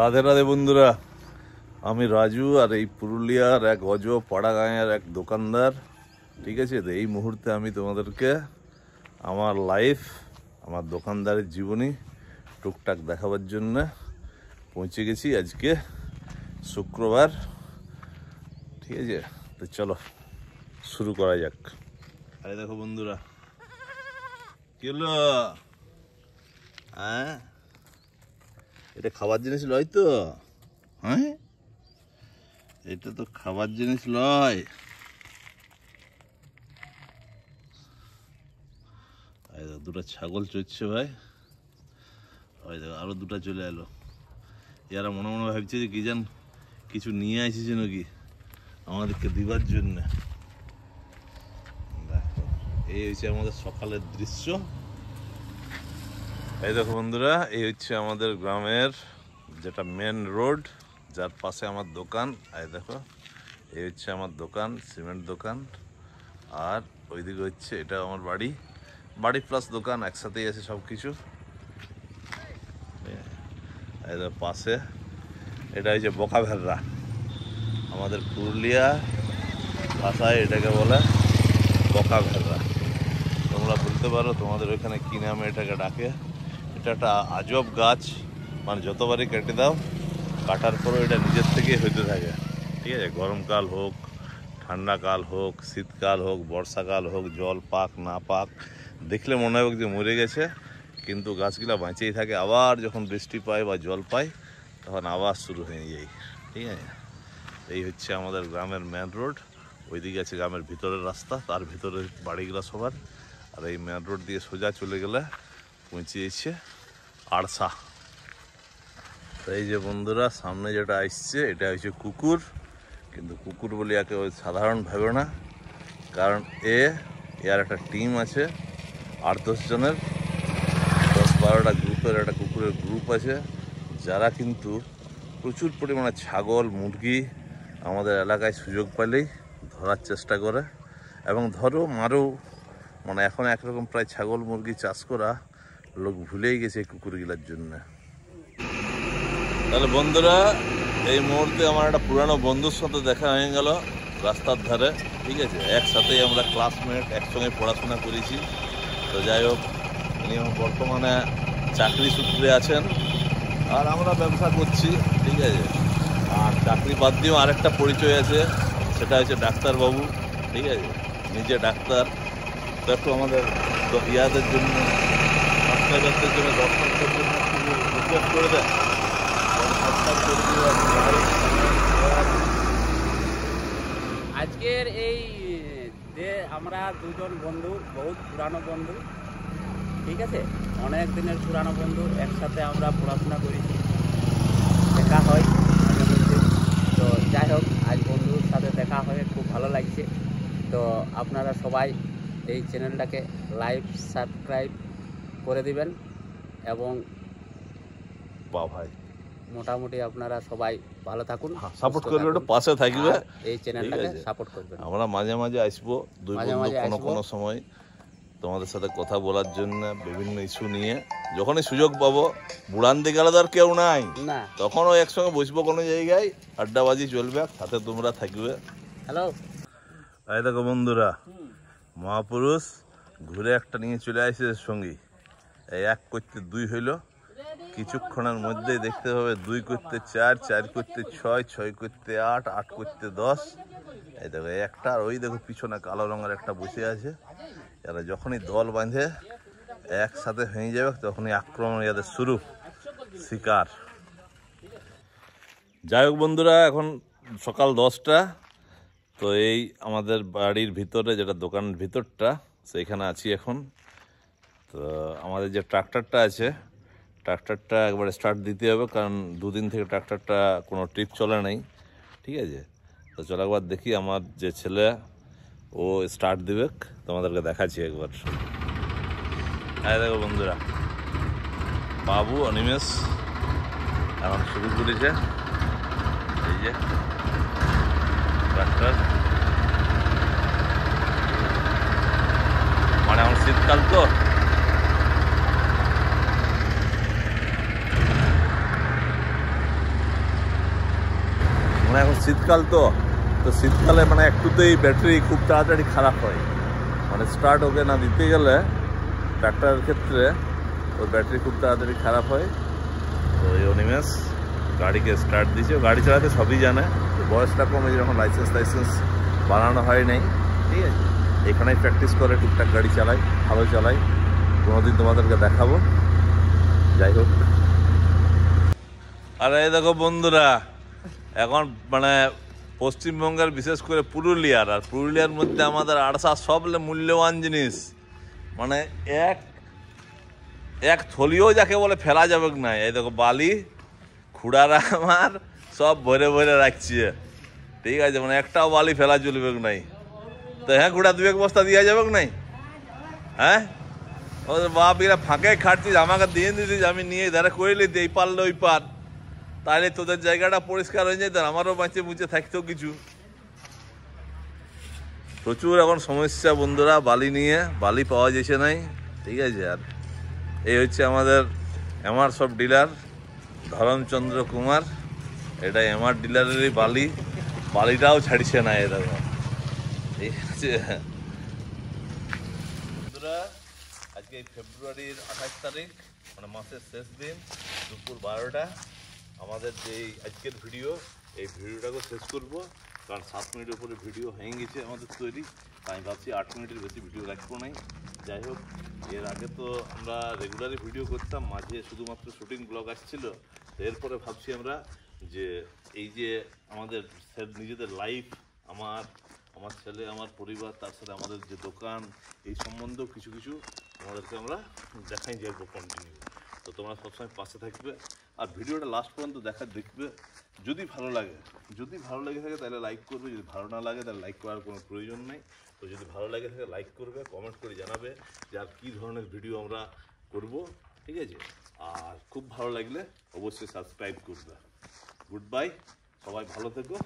রাধে রাধে বন্ধুরা, আমি রাজু আর এই পুরুলিয়ার এক অজব পাড়া গাঁয়ের এক দোকানদার। ঠিক আছে, তো এই মুহূর্তে আমি তোমাদেরকে আমার লাইফ, আমার দোকানদারের জীবনী টুকটাক দেখাবার জন্য পৌঁছে গেছি। আজকে শুক্রবার, ঠিক আছে, তো চলো শুরু করা যাক। আরে দেখো বন্ধুরা, কি হলো? হ্যাঁ, এটা খাবার জিনিস লয় তো? হ্যাঁ, এটা তো খাবার জিনিস লয়। দুটো ছাগল চড়ছে ভাই, ওই দেখো আরো দুটো চলে এলো। এরা মনে মনে ভাবছে যে কি জান কিছু নিয়ে আসিস নাকি আমাদেরকে দিবার জন্য। দেখো, এই হচ্ছে আমাদের সকালের দৃশ্য। এই দেখো বন্ধুরা, এই হচ্ছে আমাদের গ্রামের যেটা মেন রোড, যার পাশে আমার দোকান। এই দেখো, এই হচ্ছে আমার দোকান, সিমেন্ট দোকান। আর ওইদিকে হচ্ছে এটা আমার বাড়ি, বাড়ি প্লাস দোকান একসাথেই আছে সব কিছু। এই দেখো পাশে এটা হচ্ছে বোকাভেররা, আমাদের পুরুলিয়া ভাষায় এটাকে বলে বোকাভেররা। তোমরা বলতে পারো তোমাদের ওইখানে কী নামে এটাকে ডাকে। এটা একটা আজব গাছ, মানে যতবারই কেটে দাও, কাটার পরও এটা নিজের থেকেই হইতে থাকে। ঠিক আছে, গরমকাল হোক, ঠান্ডাকাল হোক, শীতকাল হোক, বর্ষাকাল হোক, জল পাক না পাক, দেখলে মনে হবে যে মরে গেছে, কিন্তু গাছগুলা বাঁচেই থাকে। আবার যখন বৃষ্টি পায় বা জল পায় তখন আবার শুরু হয়ে যায়। ঠিক আছে, এই হচ্ছে আমাদের গ্রামের মেন রোড। ওইদিকে আছে গ্রামের ভিতরের রাস্তা, তার ভিতরে বাড়িগুলো সবার। আর এই মেন রোড দিয়ে সোজা চলে গেলে পৌঁছে যাচ্ছে আড়সা। তো এই যে বন্ধুরা, সামনে যেটা আসছে এটা হচ্ছে কুকুর, কিন্তু কুকুর বলে একে সাধারণ ভাবে না, কারণ এর একটা টিম আছে 8-10 জনের, 10-12টা গ্রুপের একটা কুকুরের গ্রুপ আছে, যারা কিন্তু প্রচুর পরিমাণে ছাগল মুরগি আমাদের এলাকায় সুযোগ পেলেই ধরার চেষ্টা করে, এবং ধরো মারো। মানে এখন একরকম প্রায় ছাগল মুরগি চাষ করা লোক ভুলেই গেছে এই কুকুরগুলোর জন্য। তাহলে বন্ধুরা, এই মুহূর্তে আমার একটা পুরানো বন্ধুর সাথে দেখা হয়ে গেল রাস্তার ধারে। ঠিক আছে, একসাথেই আমরা ক্লাসমেট, একসঙ্গে পড়াশোনা করেছি। তো যাই হোক, ইনি বর্তমানে চাকরি সূত্রে আছেন আর আমরা ব্যবসা করছি। ঠিক আছে, আর চাকরি বাদ দিয়েও আরেকটা পরিচয় আছে, সেটা হচ্ছে ডাক্তারবাবু। ঠিক আছে, নিজে ডাক্তার। তো একটু আমাদের ইয়াদের জন্য, সাবস্ক্রাইবারদের জন্য, দর্শকদের জন্য একটু রিকোয়েস্ট করে দেন। আজকের এই যে আমরা দুজন বন্ধু, বহুত পুরানো বন্ধু, ঠিক আছে, অনেক দিনের পুরানো বন্ধু, একসাথে আমরা পড়াশোনা করেছি, দেখা হয় মাঝে মধ্যে। তো যাই হোক, আজ বন্ধুর সাথে দেখা হয়ে খুব ভালো লাগছে। তো আপনারা সবাই এই চ্যানেলটাকে লাইক সাবস্ক্রাইব করে দিবেন, এবং ভাই মোটামুটি আপনারা সবাই ভালো থাকুন, সাপোর্ট করবে, একটু পাশে থাকবে, এই চ্যানেলটাকে সাপোর্ট করবেন। আমরা মাঝে মাঝে আসবো, দুই বন্ধু কোনো সময় তোমাদের সাথে কথা বলার জন্য বিভিন্ন ইস্যু নিয়ে। যখনই সুযোগ পাবো, বুড়ান দিকে গেলে আর কেউ নাই না, তখনও একসঙ্গে বসবো কোনো জায়গায়, আড্ডাবাজি চলবে, সাথে তোমরা থাকবে। হ্যালো, এই দেখো বন্ধুরা, মহাপুরুষ ঘুরে একটা নিয়ে চলে আসছে সঙ্গী। এই 1 করতে 2 হইল, কিছুক্ষণের মধ্যেই দেখতে হবে 2 করতে 4, 4 করতে 6, 6 করতে 8, 8 করতে 10। এই দেখো একটা, আর ওই দেখো পিছনে কালো রঙের একটা বসে আছে। এরা যখনই দল বাঁধে একসাথে হয়ে যাবে, তখনই আক্রমণ এদের শুরু, শিকার। যাই হোক বন্ধুরা, এখন সকাল 10টা। তো এই আমাদের বাড়ির ভিতরে, যেটা দোকানের ভিতরটা, সেইখানে আছি এখন। তো আমাদের যে ট্রাক্টরটা আছে, ট্রাক্টরটা একবারে স্টার্ট দিতে হবে, কারণ 2 দিন থেকে ট্রাক্টরটা কোনো ট্রিপ চলে নাই। ঠিক আছে, তো চলো একবার দেখি, আমার যে ছেলে ও স্টার্ট দিবে, তোমাদেরকে দেখাচ্ছি একবার। হ্যাঁ দেখো বন্ধুরা, বাবু অনিমেষ এখন শুরু করেছে। এই যে ট্রাক্টর, মানে এখন শীতকাল তো, মানে এখন শীতকাল তো শীতকালে মানে একটুতেই ব্যাটারি খুব তাড়াতাড়ি খারাপ হয়, মানে স্টার্ট ওকে না দিতে গেলে ট্রাক্টরের ক্ষেত্রে ওর ব্যাটারি খুব তাড়াতাড়ি খারাপ হয়। তো এই অনিমেষ গাড়িকে স্টার্ট দিয়েছে, গাড়ি চালাতে সবই জানে, তো বয়সটা কমে যখন লাইসেন্স বানানো হয় নাই, ঠিক আছে, এখানেই প্র্যাকটিস করে টুকটাক গাড়ি চালাই, ভালো চালাই, কোনোদিন তোমাদেরকে দেখাবো। যাই হোক, আর এই দেখো বন্ধুরা, এখন মানে পশ্চিমবঙ্গের বিশেষ করে পুরুলিয়ার মধ্যে আমাদের আড়সা সব মূল্যবান জিনিস, মানে এক থলিও যাকে বলে ফেলা যাবে না। এই দেখো বালি খুঁড়ারা আমার সব ভরে ভরে রাখছে, ঠিক আছে, মানে একটাও বালি ফেলা চলবে নাই। তো হ্যাঁ খুঁড়া 2-1 বস্তা দেওয়া যাবে নাই? হ্যাঁ, ও বাপ, এরা ফাঁকে খাটছিস, আমাকে দিয়ে দিতিস, আমি নিয়ে ধারে করে নিতে, এই পারলে ওই পার, তাহলে তোদের জায়গাটা পরিষ্কার হয়ে যেত, আমারও বাঁচে মুচে থাকতো কিছু। প্রচুর এখন সমস্যা বন্ধুরা বালি নিয়ে, বালি পাওয়া যাচ্ছে নাই, ঠিক আছে। আর এই হচ্ছে আমাদের এমআর সব ডিলার ধরমচন্দ্র কুমার, এটা এমআর ডিলারেরই বালিটাও ছাড়ছে না, এ দেখো, ঠিক আছে বন্ধুরা। আজকে ফেব্রুয়ারির 28 তারিখ, মানে মাসের শেষ দিন, দুপুর 12টা। আমাদের যে আজকের ভিডিও, এই ভিডিওটাকে শেষ করব, কারণ 7 মিনিটের উপরে ভিডিও হয়ে গেছে আমাদের তৈরি, তাই ভাবছি 8 মিনিটের বেশি ভিডিও রাখবো নাই। যাই হোক, এর আগে তো আমরা রেগুলারই ভিডিও করতাম, মাঝে শুধুমাত্র শুটিং ব্লগ আসছিল। এরপরে ভাবছি আমরা যে এই যে আমাদের নিজেদের লাইফ, আমার ছেলে, আমার পরিবার, তার সাথে আমাদের যে দোকান, এই সম্বন্ধেও কিছু আমাদেরকে আমরা দেখাই যাবো কন্টিনিউ। তো তোমরা সবসময় পাশে থাকবে, আর ভিডিওটা লাস্ট পর্যন্ত দেখবে। যদি ভালো লেগে থাকে তাহলে লাইক করবে, যদি ভালো না লাগে তাহলে লাইক করার কোনো প্রয়োজন নেই। তো যদি ভালো লাগে থাকে লাইক করবে, কমেন্ট করে জানাবে যে আর কী ধরনের ভিডিও আমরা করব, ঠিক আছে। আর খুব ভালো লাগলে অবশ্যই সাবস্ক্রাইব করবে। গুড বাই, সবাই ভালো থেকো।